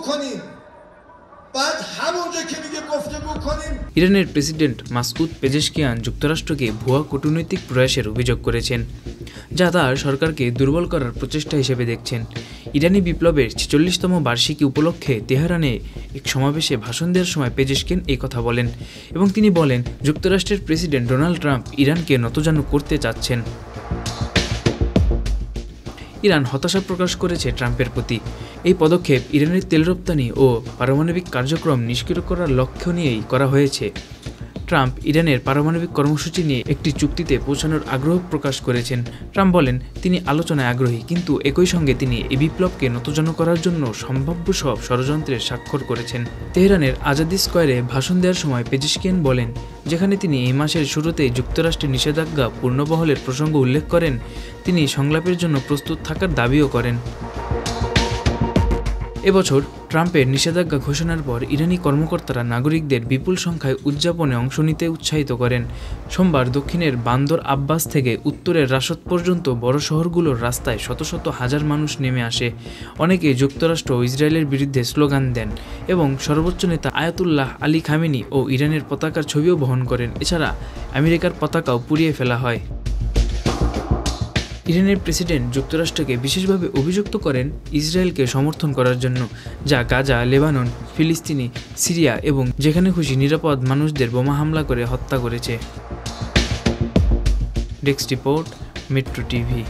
بکنیم بعد همونجا که میگه گفتگو کنیم ইরানের president Masud Pezeshkian যুক্তরাষ্ট্রকে ভুয়া কূটনৈতিক প্রয়াসের অভিযোগ করেছেন, যা তার সরকারকে দুর্বল করার প্রচেষ্টা হিসেবে দেখছেন। ইরানি বিপ্লবের 46তম বার্ষিকী উপলক্ষে তেহরানে এক সমাবেশে ভাষণ দেওয়ার সময় পেজেশকিয়ান এই কথা বলেন এবং তিনি বলেন যুক্তরাষ্ট্রের প্রেসিডেন্ট ডোনাল্ড ট্রাম্প ইরানকে নতজানু করতে চাচ্ছেন। ইরান হতাশা প্রকাশ করেছে ট্রাম্পের প্রতি। এই পদক্ষেপ ইরানের তেল রপ্তানি ও পারমাণবিক কার্যক্রম নিষ্ক্রিয় করার লক্ষ্য নিয়েই করা হয়েছে। ট্রাম্প ইরানের পারমাণবিক কর্মসূচি নিয়ে একটি চুক্তিতে পৌঁছানোর আগ্রহ প্রকাশ করেছেন। ট্রাম্প বলেন তিনি আলোচনায় আগ্রহী, কিন্তু একই সঙ্গে তিনি এই বিপ্লবকে নতজানু করার জন্য সম্ভাব্য সব ষড়যন্ত্রের স্বাক্ষর করেছেন। তেহরানের আজাদি স্কয়ারে ভাষণ দেওয়ার সময় পেজেশকিয়ান বলেন, যেখানে তিনি এই মাসের শুরুতেই যুক্তরাষ্ট্রের নিষেধাজ্ঞা পূর্ণবহলের প্রসঙ্গ উল্লেখ করেন, তিনি সংলাপের জন্য প্রস্তুত থাকার দাবিও করেন। এবছর ট্রাম্পের নিষেধাজ্ঞা ঘোষণার পর ইরানি কর্মকর্তারা নাগরিকদের বিপুল সংখ্যায় উদযাপনে অংশ নিতে উৎসাহিত করেন। সোমবার দক্ষিণের বান্দর আব্বাস থেকে উত্তরের রাশদ পর্যন্ত বড় শহরগুলোর রাস্তায় শত শত হাজার মানুষ নেমে আসে। অনেকে যুক্তরাষ্ট্র ও ইসরায়েলের বিরুদ্ধে স্লোগান দেন এবং সর্বোচ্চ নেতা আয়াতুল্লাহ আলী খামেনি ও ইরানের পতাকার ছবিও বহন করেন। এছাড়া আমেরিকার পতাকাও পুড়িয়ে ফেলা হয়। ইরানের প্রেসিডেন্ট যুক্তরাষ্ট্রকে বিশেষভাবে অভিযুক্ত করেন ইসরায়েলকে সমর্থন করার জন্য, যা গাজা, লেবানন, ফিলিস্তিনি, সিরিয়া এবং যেখানে খুশি নিরাপদ মানুষদের বোমা হামলা করে হত্যা করেছে। Desk report, metro TV.